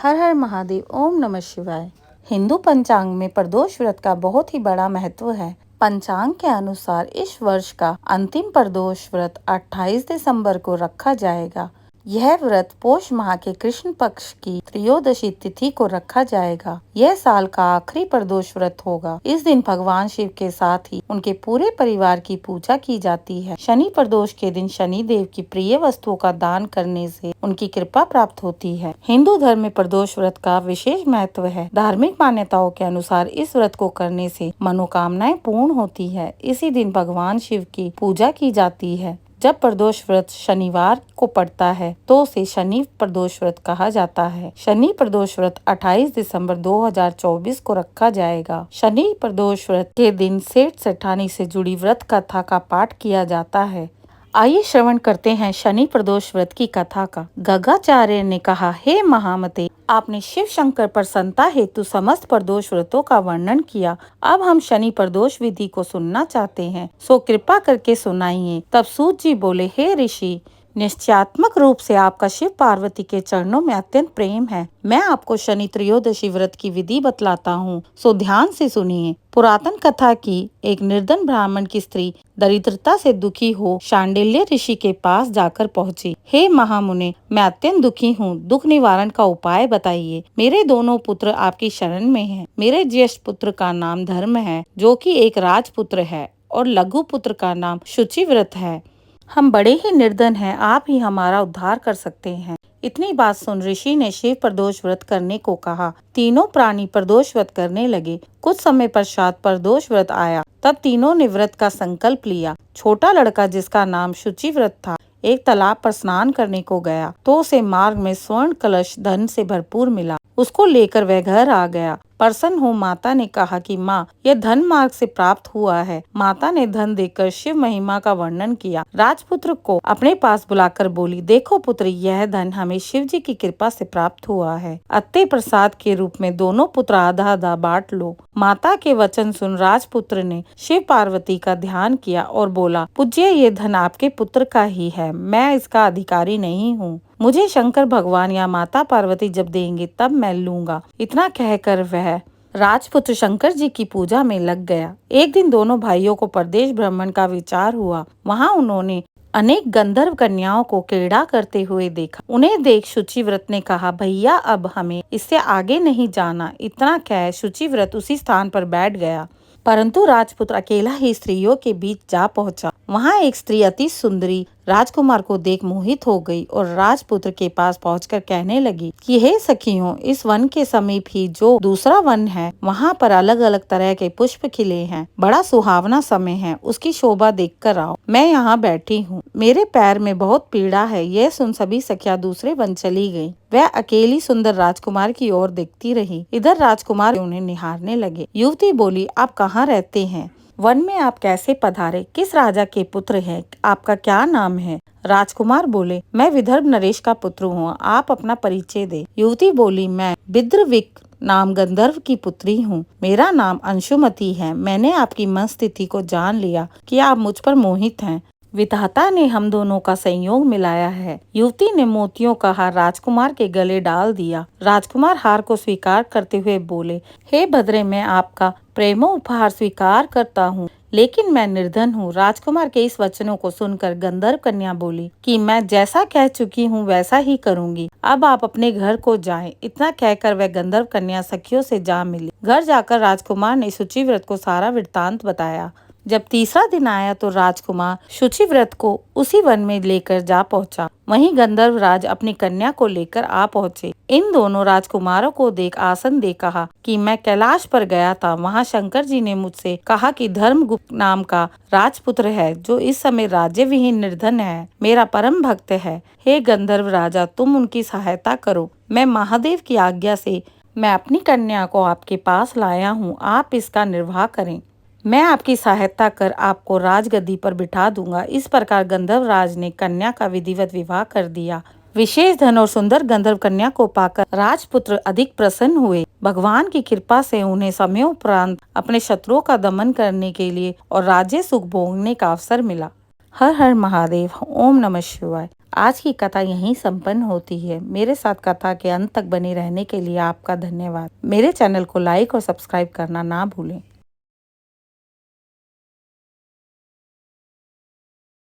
हर हर महादेव। ओम नमः शिवाय। हिंदू पंचांग में प्रदोष व्रत का बहुत ही बड़ा महत्व है। पंचांग के अनुसार इस वर्ष का अंतिम प्रदोष व्रत 28 दिसंबर को रखा जाएगा। यह व्रत पोष माह के कृष्ण पक्ष की त्रयोदशी तिथि को रखा जाएगा। यह साल का आखिरी प्रदोष व्रत होगा। इस दिन भगवान शिव के साथ ही उनके पूरे परिवार की पूजा की जाती है। शनि प्रदोष के दिन शनि देव की प्रिय वस्तुओं का दान करने से उनकी कृपा प्राप्त होती है। हिंदू धर्म में प्रदोष व्रत का विशेष महत्व है। धार्मिक मान्यताओं के अनुसार इस व्रत को करने से मनोकामनाएं पूर्ण होती है। इसी दिन भगवान शिव की पूजा की जाती है। जब प्रदोष व्रत शनिवार को पड़ता है तो उसे शनि प्रदोष व्रत कहा जाता है। शनि प्रदोष व्रत 28 दिसंबर 2024 को रखा जाएगा। शनि प्रदोष व्रत के दिन सेठ सेठानी से जुड़ी व्रत कथा का पाठ किया जाता है। आइए श्रवण करते हैं शनि प्रदोष व्रत की कथा का। गगाचार्य ने कहा, हे महामते, आपने शिव शंकर प्रसन्नता हेतु समस्त प्रदोष व्रतों का वर्णन किया। अब हम शनि प्रदोष विधि को सुनना चाहते हैं, सो कृपा करके सुनाइए। तब सूत जी बोले, हे ऋषि, निश्चयात्मक रूप से आपका शिव पार्वती के चरणों में अत्यंत प्रेम है। मैं आपको शनि त्रयोदशी व्रत की विधि बतलाता हूँ, सो ध्यान से सुनिए। पुरातन कथा की एक निर्धन ब्राह्मण की स्त्री दरिद्रता से दुखी हो शांडिल्य ऋषि के पास जाकर पहुंची। हे महामुने, मैं अत्यंत दुखी हूँ, दुख निवारण का उपाय बताइए। मेरे दोनों पुत्र आपकी शरण में हैं। मेरे ज्येष्ठ पुत्र का नाम धर्म है, जो कि एक राजपुत्र है, और लघु पुत्र का नाम शुचिव्रत है। हम बड़े ही निर्धन हैं, आप ही हमारा उद्धार कर सकते हैं। इतनी बात सुन ऋषि ने शिव प्रदोष व्रत करने को कहा। तीनों प्राणी प्रदोष व्रत करने लगे। कुछ समय पश्चात प्रदोष व्रत आया। तब तीनों ने व्रत का संकल्प लिया। छोटा लड़का, जिसका नाम शुचिव्रत था, एक तालाब पर स्नान करने को गया तो उसे मार्ग में स्वर्ण कलश धन से भरपूर मिला। उसको लेकर वह घर आ गया। प्रसन्न हो माता ने कहा कि माँ, यह धन मार्ग से प्राप्त हुआ है। माता ने धन देकर शिव महिमा का वर्णन किया। राजपुत्र को अपने पास बुलाकर बोली, देखो पुत्र, यह धन हमें शिव जी की कृपा से प्राप्त हुआ है। अत्ते प्रसाद के रूप में दोनों पुत्र आधा आधा बांट लो। माता के वचन सुन राजपुत्र ने शिव पार्वती का ध्यान किया और बोला, पूज्य, ये धन आपके पुत्र का ही है, मैं इसका अधिकारी नहीं हूँ। मुझे शंकर भगवान या माता पार्वती जब देंगे तब मैं लूंगा। इतना कहकर वह राजपुत्र शंकर जी की पूजा में लग गया। एक दिन दोनों भाइयों को परदेश भ्रमण का विचार हुआ। वहां उन्होंने अनेक गंधर्व कन्याओं को क्रीड़ा करते हुए देखा। उन्हें देख शुचिव्रत ने कहा, भैया, अब हमें इससे आगे नहीं जाना। इतना कह शुचिव्रत उसी स्थान पर बैठ गया। परंतु राजपुत्र अकेला ही स्त्रियों के बीच जा पहुंचा। वहां एक स्त्री अति सुंदरी राजकुमार को देख मोहित हो गई और राजपुत्र के पास पहुंचकर कहने लगी कि हे सखियों, इस वन के समीप ही जो दूसरा वन है, वहां पर अलग अलग तरह के पुष्प खिले हैं। बड़ा सुहावना समय है, उसकी शोभा देखकर आओ। मैं यहाँ बैठी हूँ, मेरे पैर में बहुत पीड़ा है। यह सुन सभी सखियां दूसरे वन चली गयी। वह अकेली सुंदर राजकुमार की ओर देखती रही। इधर राजकुमार उन्हें निहारने लगे। युवती बोली, आप कहाँ रहते हैं? वन में आप कैसे पधारे? किस राजा के पुत्र हैं? आपका क्या नाम है? राजकुमार बोले, मैं विदर्भ नरेश का पुत्र हूँ, आप अपना परिचय दे। युवती बोली, मैं बिद्रविक नाम गंधर्व की पुत्री हूँ। मेरा नाम अंशुमती है। मैंने आपकी मन स्थिति को जान लिया कि आप मुझ पर मोहित हैं। विधाता ने हम दोनों का संयोग मिलाया है। युवती ने मोतियों का हार राजकुमार के गले डाल दिया। राजकुमार हार को स्वीकार करते हुए बोले, हे भद्रे, मैं आपका प्रेमो उपहार स्वीकार करता हूँ, लेकिन मैं निर्धन हूँ। राजकुमार के इस वचनों को सुनकर गंधर्व कन्या बोली कि मैं जैसा कह चुकी हूँ वैसा ही करूँगी। अब आप अपने घर को जाएं। इतना कहकर वह गंधर्व कन्या सखियों से जा मिली। घर जाकर राजकुमार ने शुचिव्रत को सारा वृत्तांत बताया। जब तीसरा दिन आया तो राजकुमार शुचिव्रत को उसी वन में लेकर जा पहुंचा। वहीं गंधर्व राज अपनी कन्या को लेकर आ पहुंचे। इन दोनों राजकुमारों को देख आसन दे कहा कि मैं कैलाश पर गया था। वहां शंकर जी ने मुझसे कहा कि धर्मगुप्त नाम का राजपुत्र है, जो इस समय राज्य विहीन निर्धन है, मेरा परम भक्त है। हे गंधर्व राजा, तुम उनकी सहायता करो। मैं महादेव की आज्ञा से मैं अपनी कन्या को आपके पास लाया हूँ। आप इसका निर्वाह करें। मैं आपकी सहायता कर आपको राजगद्दी पर बिठा दूंगा। इस प्रकार गंधर्व राज ने कन्या का विधिवत विवाह कर दिया। विशेष धन और सुंदर गंधर्व कन्या को पाकर राजपुत्र अधिक प्रसन्न हुए। भगवान की कृपा से उन्हें समयोपरांत अपने शत्रुओं का दमन करने के लिए और राज्य सुख भोगने का अवसर मिला। हर हर महादेव। ओम नमः शिवाय। आज की कथा यहीं संपन्न होती है। मेरे साथ कथा के अंत तक बने रहने के लिए आपका धन्यवाद। मेरे चैनल को लाइक और सब्सक्राइब करना ना भूलें।